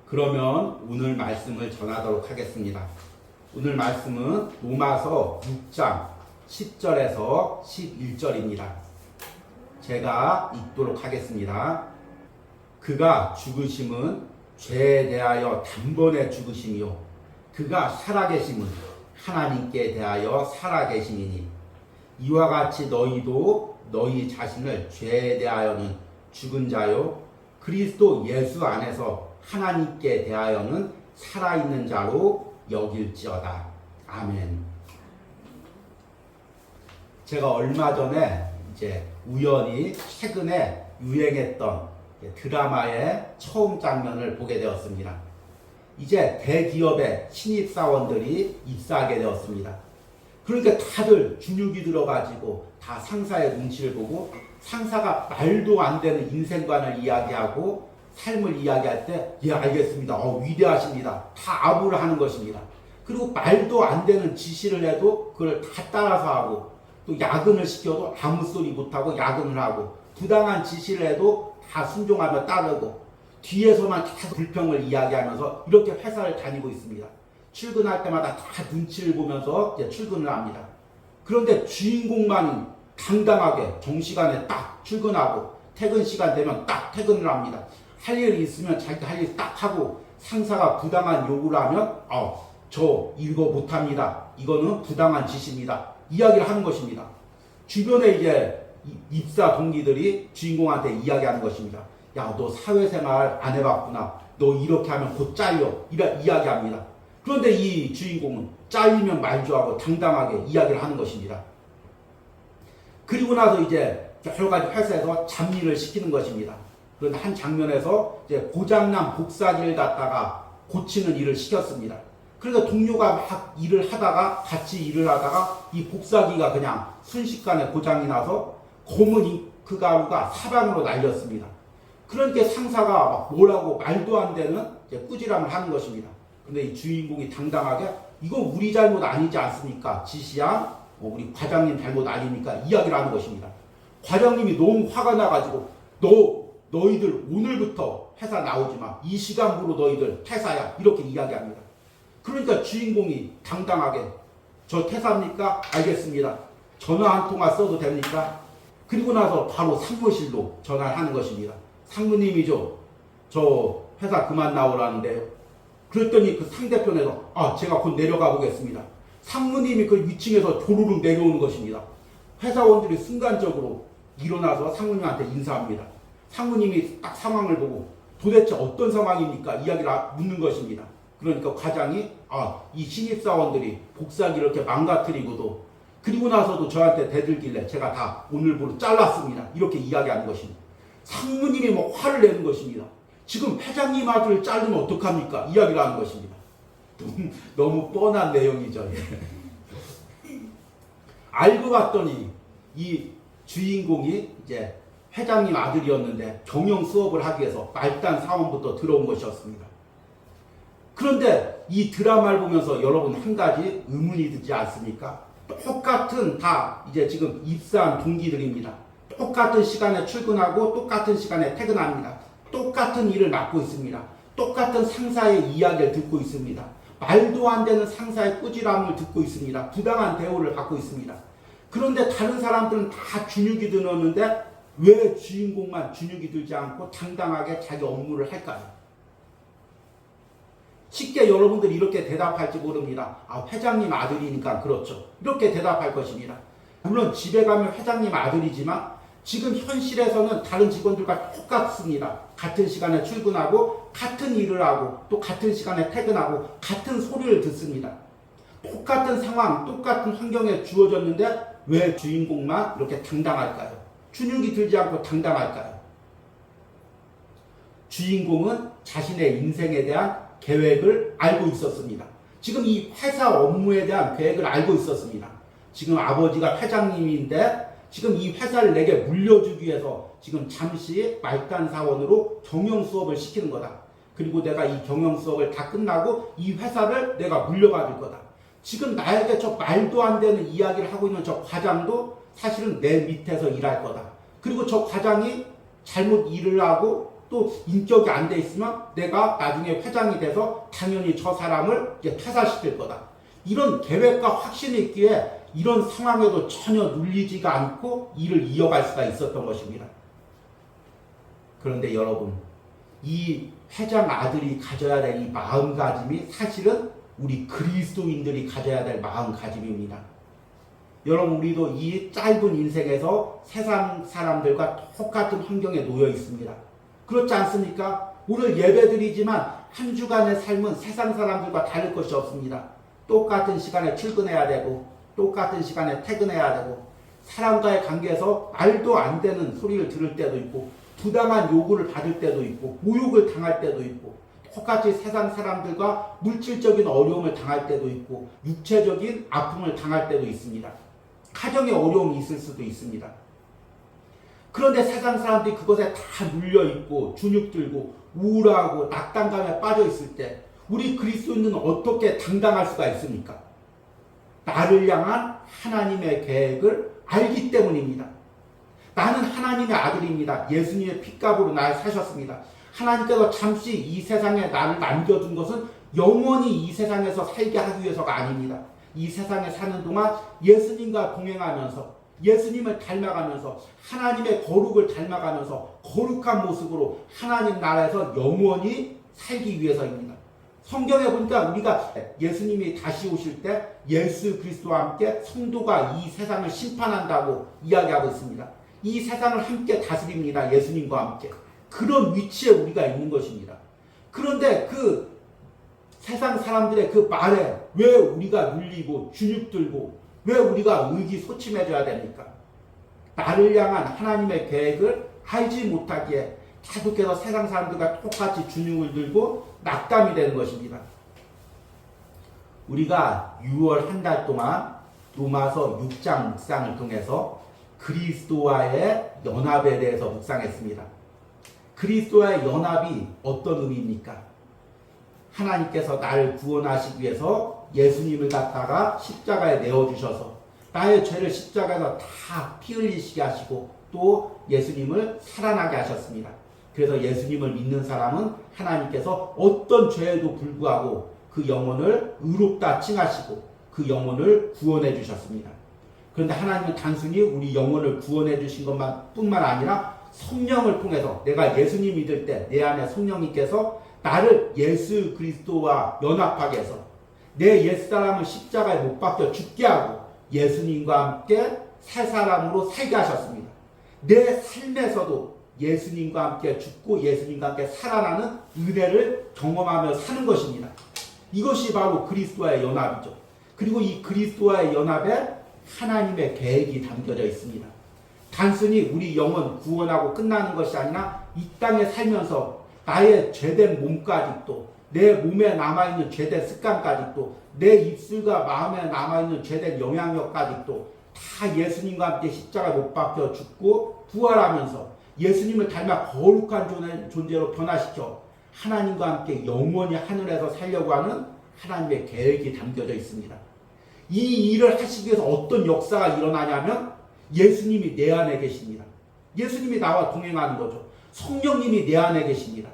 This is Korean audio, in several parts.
그러면 오늘 말씀을 전하도록 하겠습니다. 오늘 말씀은 로마서 6장 10절에서 11절입니다. 제가 읽도록 하겠습니다. 그가 죽으심은 죄에 대하여 단번에 죽으심이요 그가 살아계심은 하나님께 대하여 살아계심이니 이와 같이 너희도 너희 자신을 죄에 대하여는 죽은 자요 그리스도 예수 안에서 하나님께 대하여는 살아있는 자로 여길지어다. 아멘. 제가 얼마 전에 이제 우연히 최근에 유행했던 드라마의 처음 장면을 보게 되었습니다. 이제 대기업의 신입사원들이 입사하게 되었습니다. 그러니까 다들 준육이 들어가지고 다 상사의 눈치를 보고 상사가 말도 안 되는 인생관을 이야기하고 삶을 이야기할 때 예 알겠습니다. 위대하십니다. 다 아부를 하는 것입니다. 그리고 말도 안 되는 지시를 해도 그걸 다 따라서 하고 또 야근을 시켜도 아무 소리 못하고 야근을 하고 부당한 지시를 해도 다 순종하며 따르고 뒤에서만 계속 불평을 이야기하면서 이렇게 회사를 다니고 있습니다. 출근할 때마다 다 눈치를 보면서 이제 출근을 합니다. 그런데 주인공만 당당하게 정시간에 딱 출근하고 퇴근 시간 되면 딱 퇴근을 합니다. 할 일이 있으면 자기가 할 일 딱 하고 상사가 부당한 요구를 하면 저 이거 못합니다. 이거는 부당한 지시입니다. 이야기를 하는 것입니다. 주변에 이제 입사 동기들이 주인공한테 이야기하는 것입니다. 야, 너 사회생활 안 해봤구나. 너 이렇게 하면 곧 잘려. 이렇게 이야기합니다. 그런데 이 주인공은 잘리면 말조하고 당당하게 이야기를 하는 것입니다. 그리고 나서 이제 여러 가지 회사에서 잡일을 시키는 것입니다. 그런데 한 장면에서 이제 고장난 복사기를 갖다가 고치는 일을 시켰습니다. 그러니까 동료가 막 일을 하다가 같이 일을 하다가 이 복사기가 그냥 순식간에 고장이 나서 검은 잉크 가루가 사방으로 날렸습니다. 그러니까 상사가 막 뭐라고 말도 안 되는 이제 꾸지람을 하는 것입니다. 근데 이 주인공이 당당하게 이건 우리 잘못 아니지 않습니까? 지시한 우리 과장님 잘못 아닙니까? 이야기를 하는 것입니다. 과장님이 너무 화가 나가지고 너희들 오늘부터 회사 나오지 마. 이 시간부로 너희들 퇴사야. 이렇게 이야기합니다. 그러니까 주인공이 당당하게 저 퇴사합니까? 알겠습니다. 전화 한 통화 써도 됩니까? 그리고 나서 바로 사무실로 전화를 하는 것입니다. 상무님이죠. 저 회사 그만 나오라는데요. 그랬더니 그 상대편에서 제가 곧 내려가 보겠습니다. 상무님이 그 위층에서 조르륵 내려오는 것입니다. 회사원들이 순간적으로 일어나서 상무님한테 인사합니다. 상무님이 딱 상황을 보고 도대체 어떤 상황입니까? 이야기를 묻는 것입니다. 그러니까 과장이 이 신입사원들이 복사기를 이렇게 망가뜨리고도 그리고 나서도 저한테 대들길래 제가 다 오늘부로 잘랐습니다. 이렇게 이야기하는 것입니다. 상무님이 뭐 화를 내는 것입니다. 지금 회장님 아들을 자르면 어떡합니까? 이야기를 하는 것입니다. 너무 뻔한 내용이죠. 알고 봤더니 이 주인공이 이제 회장님 아들이었는데 경영 수업을 하기 위해서 말단 사원부터 들어온 것이었습니다. 그런데 이 드라마를 보면서 여러분 한 가지 의문이 들지 않습니까? 똑같은 다 이제 지금 입사한 동기들입니다. 똑같은 시간에 출근하고 똑같은 시간에 퇴근합니다. 똑같은 일을 맡고 있습니다. 똑같은 상사의 이야기를 듣고 있습니다. 말도 안 되는 상사의 꾸지람을 듣고 있습니다. 부당한 대우를 받고 있습니다. 그런데 다른 사람들은 다 준육이 들었는데 왜 주인공만 준육이 들지 않고 당당하게 자기 업무를 할까요? 쉽게 여러분들이 이렇게 대답할지 모릅니다. 회장님 아들이니까 그렇죠. 이렇게 대답할 것입니다. 물론 집에 가면 회장님 아들이지만 지금 현실에서는 다른 직원들과 똑같습니다. 같은 시간에 출근하고 같은 일을 하고 또 같은 시간에 퇴근하고 같은 소리를 듣습니다. 똑같은 상황, 똑같은 환경에 주어졌는데 왜 주인공만 이렇게 당당할까요? 준육이 들지 않고 당당할까요? 주인공은 자신의 인생에 대한 계획을 알고 있었습니다. 지금 이 회사 업무에 대한 계획을 알고 있었습니다. 지금 아버지가 회장님인데 지금 이 회사를 내게 물려주기 위해서 지금 잠시 말단 사원으로 경영 수업을 시키는 거다. 그리고 내가 이 경영 수업을 다 끝나고 이 회사를 내가 물려받을 거다. 지금 나에게 저 말도 안 되는 이야기를 하고 있는 저 과장도 사실은 내 밑에서 일할 거다. 그리고 저 과장이 잘못 일을 하고 또 인격이 안 돼 있으면 내가 나중에 회장이 돼서 당연히 저 사람을 이제 퇴사시킬 거다. 이런 계획과 확신이 있기에 이런 상황에도 전혀 눌리지가 않고 일을 이어갈 수가 있었던 것입니다. 그런데 여러분, 이 회장 아들이 가져야 될 이 마음가짐이 사실은 우리 그리스도인들이 가져야 될 마음가짐입니다. 여러분, 우리도 이 짧은 인생에서 세상 사람들과 똑같은 환경에 놓여 있습니다. 그렇지 않습니까? 오늘 예배드리지만 한 주간의 삶은 세상 사람들과 다를 것이 없습니다. 똑같은 시간에 출근해야 되고 똑같은 시간에 퇴근해야 되고 사람과의 관계에서 말도 안 되는 소리를 들을 때도 있고 부당한 요구를 받을 때도 있고 모욕을 당할 때도 있고 똑같이 세상 사람들과 물질적인 어려움을 당할 때도 있고 육체적인 아픔을 당할 때도 있습니다. 가정에 어려움이 있을 수도 있습니다. 그런데 세상 사람들이 그것에 다 눌려있고 주눅들고 우울하고 낙담감에 빠져있을 때 우리 그리스도인은 어떻게 당당할 수가 있습니까? 나를 향한 하나님의 계획을 알기 때문입니다. 나는 하나님의 아들입니다. 예수님의 핏값으로 날 사셨습니다. 하나님께서 잠시 이 세상에 나를 남겨둔 것은 영원히 이 세상에서 살게 하기 위해서가 아닙니다. 이 세상에 사는 동안 예수님과 동행하면서 예수님을 닮아가면서 하나님의 거룩을 닮아가면서 거룩한 모습으로 하나님 나라에서 영원히 살기 위해서입니다. 성경에 보니까 우리가 예수님이 다시 오실 때 예수 그리스도와 함께 성도가 이 세상을 심판한다고 이야기하고 있습니다. 이 세상을 함께 다스립니다. 예수님과 함께. 그런 위치에 우리가 있는 것입니다. 그런데 그 세상 사람들의 그 말에 왜 우리가 눌리고 주눅들고 왜 우리가 의기소침해져야 됩니까? 나를 향한 하나님의 계획을 알지 못하기에 계속해서 세상 사람들과 똑같이 주눅을 들고 낙담이 되는 것입니다. 우리가 6월 한 달 동안 로마서 6장 묵상을 통해서 그리스도와의 연합에 대해서 묵상했습니다. 그리스도와의 연합이 어떤 의미입니까? 하나님께서 나를 구원하시기 위해서 예수님을 갖다가 십자가에 내어주셔서 나의 죄를 십자가에서 다 피 흘리시게 하시고 또 예수님을 살아나게 하셨습니다. 그래서 예수님을 믿는 사람은 하나님께서 어떤 죄에도 불구하고 그 영혼을 의롭다 칭하시고 그 영혼을 구원해 주셨습니다. 그런데 하나님은 단순히 우리 영혼을 구원해 주신 것뿐만 아니라 성령을 통해서 내가 예수님 믿을 때 내 안에 성령님께서 나를 예수 그리스도와 연합하게 해서 내 옛사람을 십자가에 못 박혀 죽게 하고 예수님과 함께 새 사람으로 살게 하셨습니다. 내 삶에서도 예수님과 함께 죽고 예수님과 함께 살아나는 은혜를 경험하며 사는 것입니다. 이것이 바로 그리스도와의 연합이죠. 그리고 이 그리스도와의 연합에 하나님의 계획이 담겨져 있습니다. 단순히 우리 영혼 구원하고 끝나는 것이 아니라 이 땅에 살면서 나의 죄된 몸까지도 내 몸에 남아있는 죄된 습관까지도 내 입술과 마음에 남아있는 죄된 영향력까지도 다 예수님과 함께 십자가에 못 박혀 죽고 부활하면서 예수님을 닮아 거룩한 존재로 변화시켜 하나님과 함께 영원히 하늘에서 살려고 하는 하나님의 계획이 담겨져 있습니다. 이 일을 하시기 위해서 어떤 역사가 일어나냐면 예수님이 내 안에 계십니다. 예수님이 나와 동행하는 거죠. 성령님이 내 안에 계십니다.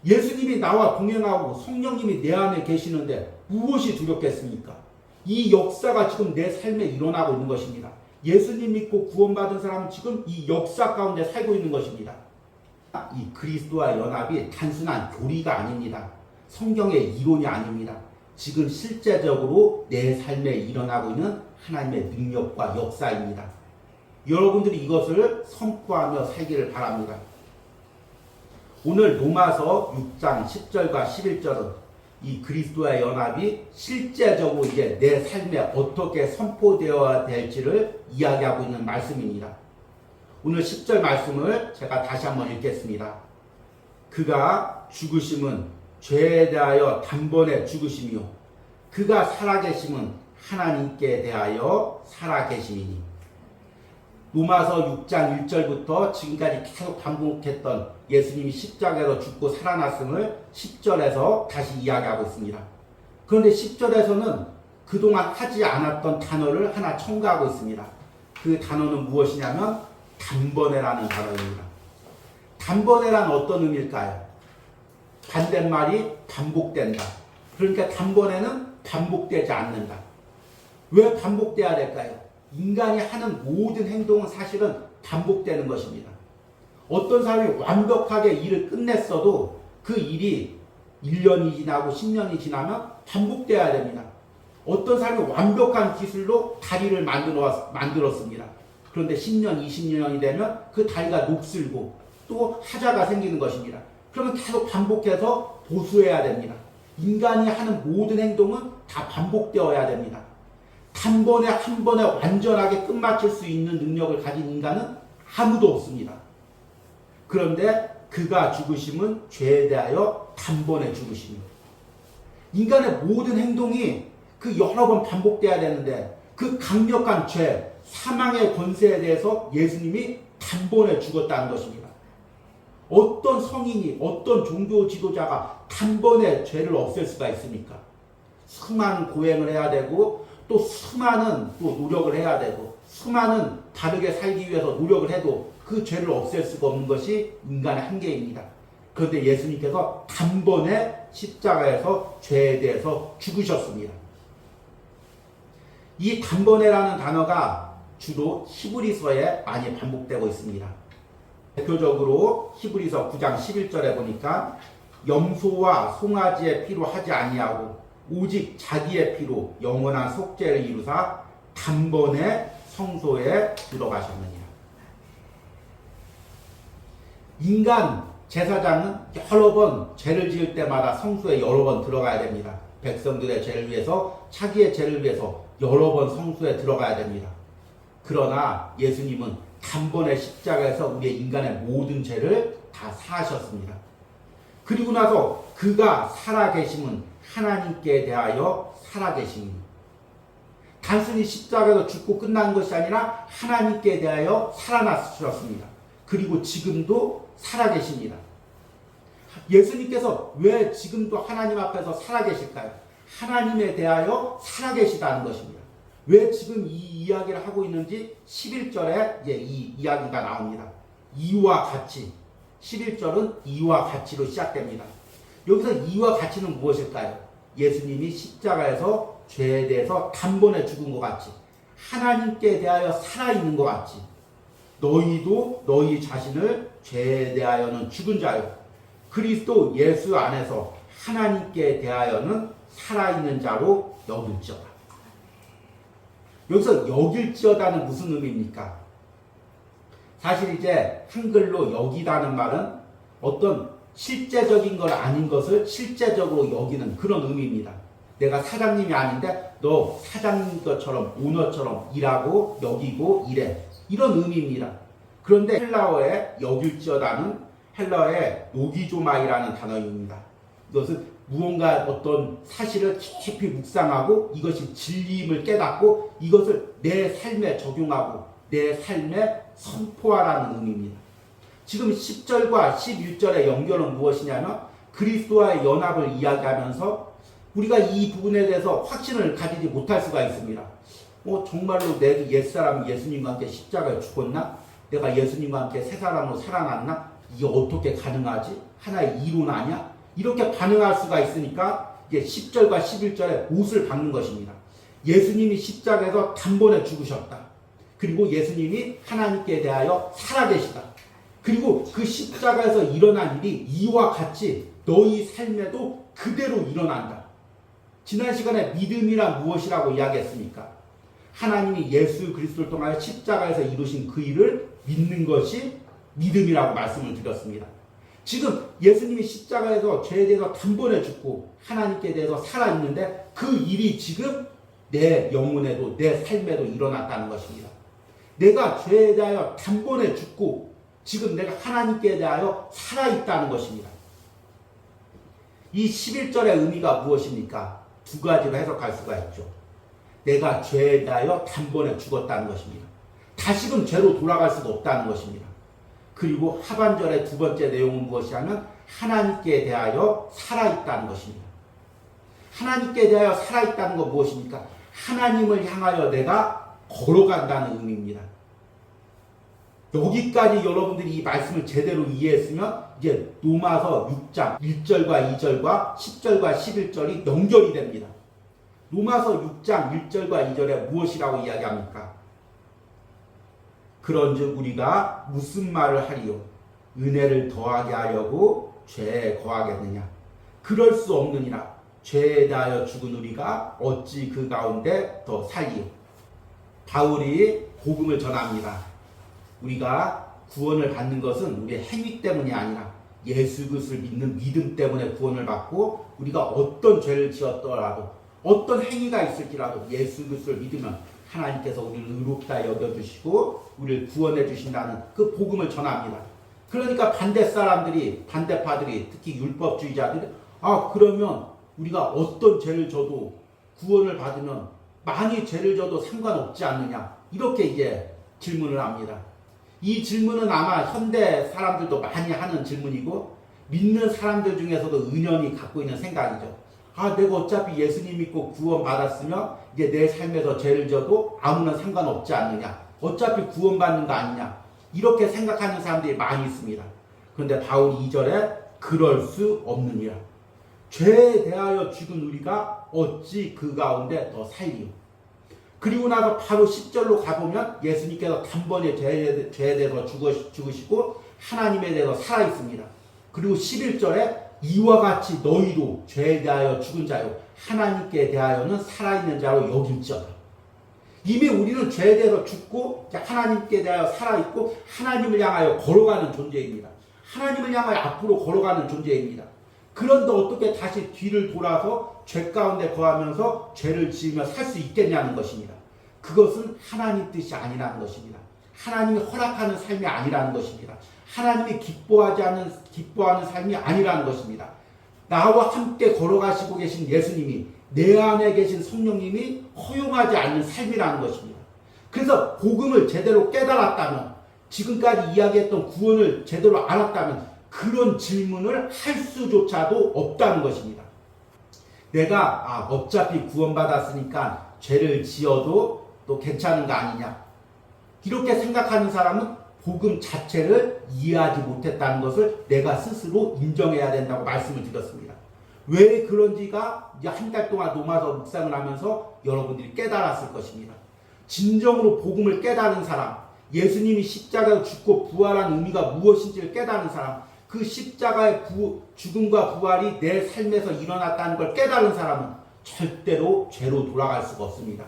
예수님이 나와 동행하고 성령님이 내 안에 계시는데 무엇이 두렵겠습니까? 이 역사가 지금 내 삶에 일어나고 있는 것입니다. 예수님 믿고 구원받은 사람은 지금 이 역사 가운데 살고 있는 것입니다. 이 그리스도와 연합이 단순한 교리가 아닙니다. 성경의 이론이 아닙니다. 지금 실제적으로 내 삶에 일어나고 있는 하나님의 능력과 역사입니다. 여러분들이 이것을 선포하며 살기를 바랍니다. 오늘 로마서 6장 10절과 11절은 이 그리스도와의 연합이 실제적으로 이제 내 삶에 어떻게 선포되어야 될지를 이야기하고 있는 말씀입니다. 오늘 10절 말씀을 제가 다시 한번 읽겠습니다. 그가 죽으심은 죄에 대하여 단번에 죽으심이요 그가 살아계심은 하나님께 대하여 살아계심이니. 로마서 6장 1절부터 지금까지 계속 반복했던 예수님이 십자가에서 죽고 살아났음을 10절에서 다시 이야기하고 있습니다. 그런데 10절에서는 그동안 하지 않았던 단어를 하나 첨가하고 있습니다. 그 단어는 무엇이냐면 단번에라는 단어입니다. 단번에란 어떤 의미일까요? 반대말이 반복된다. 그러니까 단번에는 반복되지 않는다. 왜 반복돼야 될까요? 인간이 하는 모든 행동은 사실은 반복되는 것입니다. 어떤 사람이 완벽하게 일을 끝냈어도 그 일이 1년이 지나고 10년이 지나면 반복돼야 됩니다. 어떤 사람이 완벽한 기술로 다리를 만들었습니다. 그런데 10년, 20년이 되면 그 다리가 녹슬고 또 하자가 생기는 것입니다. 그러면 계속 반복해서 보수해야 됩니다. 인간이 하는 모든 행동은 다 반복되어야 됩니다. 단번에 한 번에 완전하게 끝마칠 수 있는 능력을 가진 인간은 아무도 없습니다. 그런데 그가 죽으심은 죄에 대하여 단번에 죽으심입니다. 인간의 모든 행동이 그 여러 번 반복돼야 되는데 그 강력한 죄, 사망의 권세에 대해서 예수님이 단번에 죽었다는 것입니다. 어떤 성인이, 어떤 종교 지도자가 단번에 죄를 없앨 수가 있습니까? 수많은 고행을 해야 되고 또 수많은 또 노력을 해야 되고 수많은 다르게 살기 위해서 노력을 해도 그 죄를 없앨 수가 없는 것이 인간의 한계입니다. 그런데 예수님께서 단번에 십자가에서 죄에 대해서 죽으셨습니다. 이 단번에라는 단어가 주로 히브리서에 많이 반복되고 있습니다. 대표적으로 히브리서 9장 11절에 보니까 염소와 송아지의 피로 하지 아니하고 오직 자기의 피로 영원한 속죄를 이루사 단번에 성소에 들어가셨느니라. 인간 제사장은 여러 번 죄를 지을 때마다 성소에 여러 번 들어가야 됩니다. 백성들의 죄를 위해서, 자기의 죄를 위해서 여러 번 성소에 들어가야 됩니다. 그러나 예수님은 단번에 십자가에서 우리의 인간의 모든 죄를 다 사하셨습니다. 그리고 나서 그가 살아계심은 하나님께 대하여 살아계심입니다. 단순히 십자가에서 죽고 끝난 것이 아니라 하나님께 대하여 살아나셨습니다. 그리고 지금도 살아계십니다. 예수님께서 왜 지금도 하나님 앞에서 살아계실까요? 하나님에 대하여 살아계시다는 것입니다. 왜 지금 이 이야기를 하고 있는지 11절에 이 이야기가 나옵니다. 이와 같이, 11절은 이와 같이로 시작됩니다. 여기서 이와 같이는 무엇일까요? 예수님이 십자가에서 죄에 대해서 단번에 죽은 것 같이, 하나님께 대하여 살아있는 것 같이, 너희도 너희 자신을 죄에 대하여는 죽은 자요, 그리스도 예수 안에서 하나님께 대하여는 살아있는 자로 여길지어다. 여기서 여길지어다는 무슨 의미입니까? 사실 이제 한글로 여기다는 말은 어떤 실제적인 것 아닌 것을 실제적으로 여기는 그런 의미입니다. 내가 사장님이 아닌데 너 사장님 것처럼 오너처럼 일하고 여기고 이래, 이런 의미입니다. 그런데 헬라어의 여길지어다는 헬라어의 노기조마이라는 단어입니다. 이것은 무언가 어떤 사실을 깊이 묵상하고 이것이 진리임을 깨닫고 이것을 내 삶에 적용하고 내 삶에 선포하라는 의미입니다. 지금 10절과 11절의 연결은 무엇이냐면 그리스도와의 연합을 이야기하면서 우리가 이 부분에 대해서 확신을 가지지 못할 수가 있습니다. 정말로 내 옛사람 예수님과 함께 십자가에 죽었나? 내가 예수님과 함께 새 사람으로 살아났나? 이게 어떻게 가능하지? 하나의 이론 아니야? 이렇게 반응할 수가 있으니까 이제 10절과 11절에 못을 박는 것입니다. 예수님이 십자가에서 단번에 죽으셨다. 그리고 예수님이 하나님께 대하여 살아계시다. 그리고 그 십자가에서 일어난 일이 이와 같이 너희 삶에도 그대로 일어난다. 지난 시간에 믿음이란 무엇이라고 이야기했습니까? 하나님이 예수 그리스도를 통하여 십자가에서 이루신 그 일을 믿는 것이 믿음이라고 말씀을 드렸습니다. 지금 예수님이 십자가에서 죄에 대해서 단번에 죽고 하나님께 대해서 살아있는데 그 일이 지금 내 영혼에도 내 삶에도 일어났다는 것입니다. 내가 죄에 대하여 단번에 죽고 지금 내가 하나님께 대하여 살아있다는 것입니다. 이 11절의 의미가 무엇입니까? 두 가지로 해석할 수가 있죠. 내가 죄에 대하여 단번에 죽었다는 것입니다. 다시금 죄로 돌아갈 수가 없다는 것입니다. 그리고 하반절의 두 번째 내용은 무엇이냐면 하나님께 대하여 살아있다는 것입니다. 하나님께 대하여 살아있다는 건 무엇입니까? 하나님을 향하여 내가 걸어간다는 의미입니다. 여기까지 여러분들이 이 말씀을 제대로 이해했으면 이제 로마서 6장 1절과 2절과 10절과 11절이 연결이 됩니다. 로마서 6장 1절과 2절에 무엇이라고 이야기합니까? 그런즉 우리가 무슨 말을 하리요? 은혜를 더하게 하려고 죄에 거하겠느냐? 그럴 수 없느니라. 죄에 대하여 죽은 우리가 어찌 그 가운데 더 살리요? 바울이 복음을 전합니다. 우리가 구원을 받는 것은 우리의 행위 때문이 아니라 예수 그리스도를 믿는 믿음 때문에 구원을 받고, 우리가 어떤 죄를 지었더라도 어떤 행위가 있을지라도 예수 그리스도를 믿으면 하나님께서 우리를 의롭다 여겨주시고 우리를 구원해 주신다는 그 복음을 전합니다. 그러니까 반대파들이 특히 율법주의자들이 그러면 우리가 어떤 죄를 져도 구원을 받으면 많이 죄를 져도 상관없지 않느냐, 이렇게 이제 질문을 합니다. 이 질문은 아마 현대 사람들도 많이 하는 질문이고, 믿는 사람들 중에서도 은연히 갖고 있는 생각이죠. 내가 어차피 예수님 믿고 구원 받았으면 이제 내 삶에서 죄를 져도 아무런 상관없지 않느냐, 어차피 구원 받는 거 아니냐, 이렇게 생각하는 사람들이 많이 있습니다. 그런데 바울이 2절에 그럴 수 없느니라. 죄에 대하여 죽은 우리가 어찌 그 가운데 더 살리요? 그리고 나서 바로 10절로 가보면 예수님께서 단번에 죄에 대해서 죽으시고 하나님에 대해서 살아있습니다. 그리고 11절에 이와 같이 너희도 죄에 대하여 죽은 자요 하나님께 대하여는 살아있는 자로 여길지어다. 이미 우리는 죄에 대해서 죽고 하나님께 대하여 살아있고 하나님을 향하여 걸어가는 존재입니다. 하나님을 향하여 앞으로 걸어가는 존재입니다. 그런데 어떻게 다시 뒤를 돌아서 죄 가운데 거하면서 죄를 지으며 살 수 있겠냐는 것입니다. 그것은 하나님 뜻이 아니라는 것입니다. 하나님이 허락하는 삶이 아니라는 것입니다. 하나님이 기뻐하는 삶이 아니라는 것입니다. 나와 함께 걸어가시고 계신 예수님이, 내 안에 계신 성령님이 허용하지 않는 삶이라는 것입니다. 그래서 복음을 제대로 깨달았다면, 지금까지 이야기했던 구원을 제대로 알았다면 그런 질문을 할 수조차도 없다는 것입니다. 내가 어차피 구원받았으니까 죄를 지어도 또 괜찮은 거 아니냐, 이렇게 생각하는 사람은 복음 자체를 이해하지 못했다는 것을 내가 스스로 인정해야 된다고 말씀을 드렸습니다. 왜 그런지가 이제 한 달 동안 로마서 묵상을 하면서 여러분들이 깨달았을 것입니다. 진정으로 복음을 깨달은 사람, 예수님이 십자가에 죽고 부활한 의미가 무엇인지를 깨달은 사람, 그 십자가의 죽음과 부활이 내 삶에서 일어났다는 걸 깨달은 사람은 절대로 죄로 돌아갈 수가 없습니다.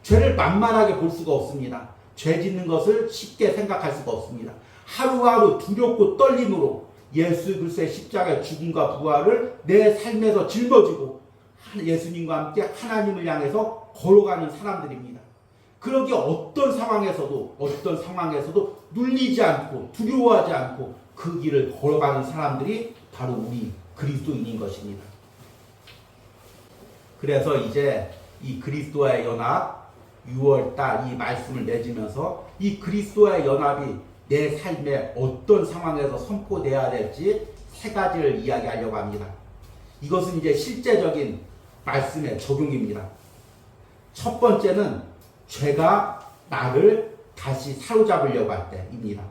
죄를 만만하게 볼 수가 없습니다. 죄 짓는 것을 쉽게 생각할 수가 없습니다. 하루하루 두렵고 떨림으로 예수 그리스도의 십자가의 죽음과 부활을 내 삶에서 짊어지고 예수님과 함께 하나님을 향해서 걸어가는 사람들입니다. 그러기 어떤 상황에서도 눌리지 않고 두려워하지 않고 그 길을 걸어가는 사람들이 바로 우리 그리스도인인 것입니다. 그래서 이제 이 그리스도와의 연합 6월달 이 말씀을 맺으면서 이 그리스도와의 연합이 내 삶에 어떤 상황에서 선포되어야 될지 세 가지를 이야기하려고 합니다. 이것은 이제 실제적인 말씀의 적용입니다. 첫 번째는 죄가 나를 다시 사로잡으려고 할 때입니다.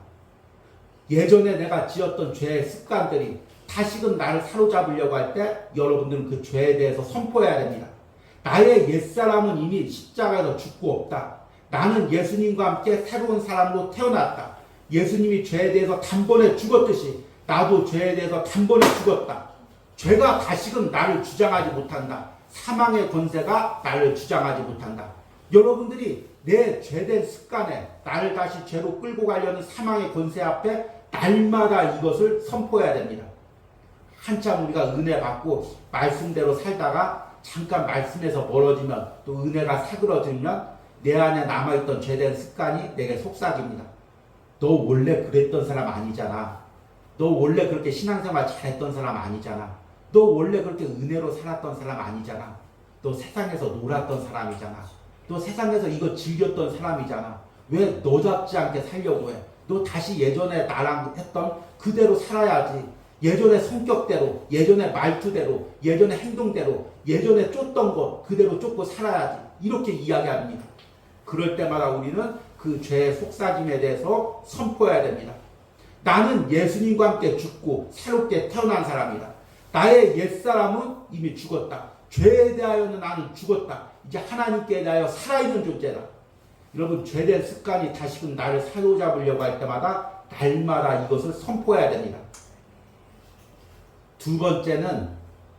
예전에 내가 지었던 죄의 습관들이 다시금 나를 사로잡으려고 할 때 여러분들은 그 죄에 대해서 선포해야 됩니다. 나의 옛사람은 이미 십자가에서 죽고 없다. 나는 예수님과 함께 새로운 사람으로 태어났다. 예수님이 죄에 대해서 단번에 죽었듯이 나도 죄에 대해서 단번에 죽었다. 죄가 다시금 나를 주장하지 못한다. 사망의 권세가 나를 주장하지 못한다. 여러분들이 내 죄된 습관에 나를 다시 죄로 끌고 가려는 사망의 권세 앞에 날마다 이것을 선포해야 됩니다. 한참 우리가 은혜 받고 말씀대로 살다가 잠깐 말씀에서 멀어지면 또 은혜가 사그러지면 내 안에 남아있던 죄된 습관이 내게 속삭입니다. 너 원래 그랬던 사람 아니잖아. 너 원래 그렇게 신앙생활 잘했던 사람 아니잖아. 너 원래 그렇게 은혜로 살았던 사람 아니잖아. 너 세상에서 놀았던 사람이잖아. 너 세상에서 이거 즐겼던 사람이잖아. 왜 너답지 않게 살려고 해? 너 다시 예전에 나랑 했던 그대로 살아야지. 예전의 성격대로, 예전의 말투대로, 예전의 행동대로, 예전에 쫓던 것 그대로 쫓고 살아야지. 이렇게 이야기합니다. 그럴 때마다 우리는 그 죄의 속삭임에 대해서 선포해야 됩니다. 나는 예수님과 함께 죽고 새롭게 태어난 사람이다. 나의 옛사람은 이미 죽었다. 죄에 대하여는 나는 죽었다. 이제 하나님께 대하여 살아있는 존재다. 여러분, 죄된 습관이 다시금 나를 사로잡으려고 할 때마다 날마다 이것을 선포해야 됩니다. 두 번째는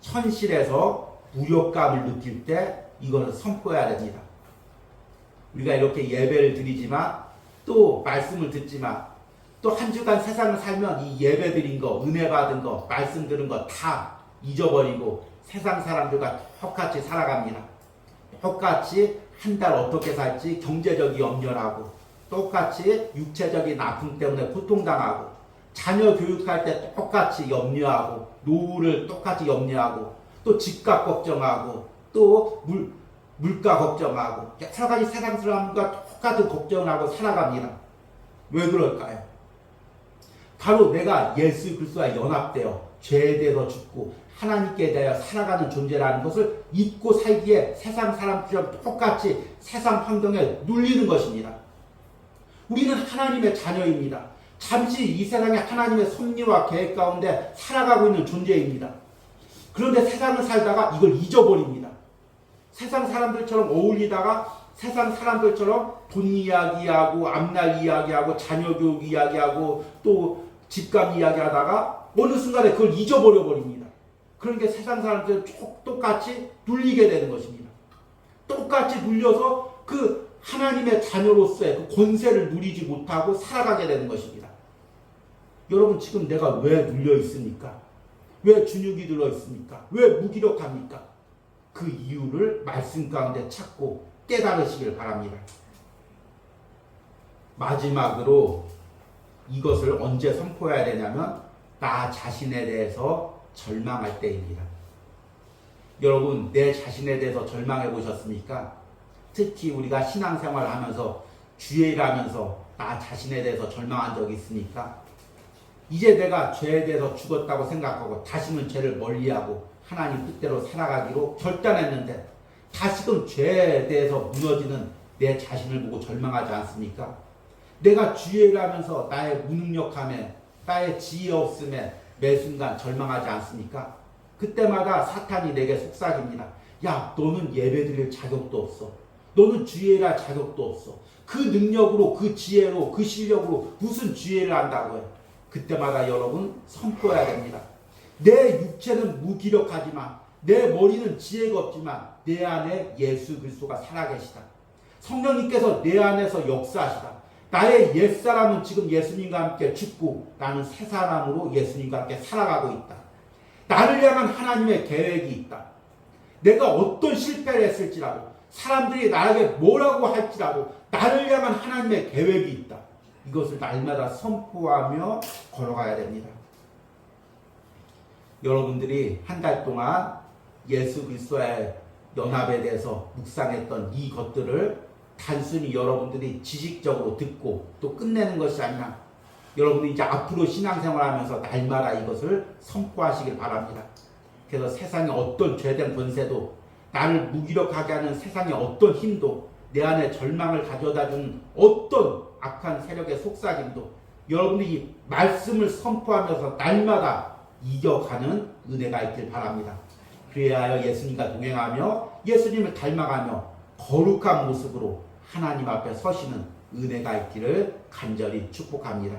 현실에서 무력감을 느낄 때 이것을 선포해야 됩니다. 우리가 이렇게 예배를 드리지만 또 말씀을 듣지만 또 한 주간 세상을 살면 이 예배 드린 거, 은혜 받은 거, 말씀 들은 거 다 잊어버리고 세상 사람들과 똑같이 살아갑니다. 똑같이 한 달 어떻게 살지 경제적인 염려를 하고 똑같이 육체적인 아픔 때문에 고통당하고 자녀 교육할 때 똑같이 염려하고 노후를 똑같이 염려하고 또 집값 걱정하고 또 물가 걱정하고 여러 가지 세상 사람과 똑같은 걱정을 하고 살아갑니다. 왜 그럴까요? 바로 내가 예수 그리스도와 연합되어 죄에 대해서 죽고 하나님께 대하여 살아가는 존재라는 것을 잊고 살기에 세상 사람들처럼 똑같이 세상 환경에 눌리는 것입니다. 우리는 하나님의 자녀입니다. 잠시 이 세상에 하나님의 섭리와 계획 가운데 살아가고 있는 존재입니다. 그런데 세상을 살다가 이걸 잊어버립니다. 세상 사람들처럼 어울리다가 세상 사람들처럼 돈 이야기하고 앞날 이야기하고 자녀 교육 이야기하고 또 집값 이야기하다가 어느 순간에 그걸 잊어버려 버립니다. 그러니까 세상 사람들은 똑같이 눌리게 되는 것입니다. 똑같이 눌려서 그 하나님의 자녀로서의 그 권세를 누리지 못하고 살아가게 되는 것입니다. 여러분, 지금 내가 왜 눌려 있습니까? 왜 준육이 들어 있습니까? 왜 무기력합니까? 그 이유를 말씀 가운데 찾고 깨달으시길 바랍니다. 마지막으로 이것을 언제 선포해야 되냐면 나 자신에 대해서 절망할 때입니다. 여러분, 내 자신에 대해서 절망해 보셨습니까? 특히 우리가 신앙생활을 하면서 주일을 하면서 나 자신에 대해서 절망한 적이 있습니까? 이제 내가 죄에 대해서 죽었다고 생각하고 다시는 죄를 멀리하고 하나님 뜻대로 살아가기로 결단했는데 다시금 죄에 대해서 무너지는 내 자신을 보고 절망하지 않습니까? 내가 주의를 하면서 나의 무능력함에 나의 지혜 없음에 매 순간 절망하지 않습니까? 그때마다 사탄이 내게 속삭입니다. 야, 너는 예배 드릴 자격도 없어. 너는 주의를 할 자격도 없어. 그 능력으로, 그 지혜로, 그 실력으로 무슨 주의를 한다고 해요. 그때마다 여러분 선포해야 됩니다. 내 육체는 무기력하지만 내 머리는 지혜가 없지만 내 안에 예수 그리스도가 살아계시다. 성령님께서 내 안에서 역사하시다. 나의 옛사람은 지금 예수님과 함께 죽고 나는 새 사람으로 예수님과 함께 살아가고 있다. 나를 향한 하나님의 계획이 있다. 내가 어떤 실패를 했을지라도 사람들이 나에게 뭐라고 할지라도 나를 향한 하나님의 계획이 있다. 이것을 날마다 선포하며 걸어가야 됩니다. 여러분들이 한 달 동안 예수 그리스도의 연합에 대해서 묵상했던 이 것들을 단순히 여러분들이 지식적으로 듣고 또 끝내는 것이 아니라 여러분들이 이제 앞으로 신앙생활하면서 날마다 이것을 선포하시길 바랍니다. 그래서 세상의 어떤 죄된 권세도 나를 무기력하게 하는 세상의 어떤 힘도 내 안에 절망을 가져다주는 어떤 악한 세력의 속삭임도 여러분들이 말씀을 선포하면서 날마다 이겨가는 은혜가 있길 바랍니다. 그래야 예수님과 동행하며 예수님을 닮아가며 거룩한 모습으로 하나님 앞에 서시는 은혜가 있기를 간절히 축복합니다.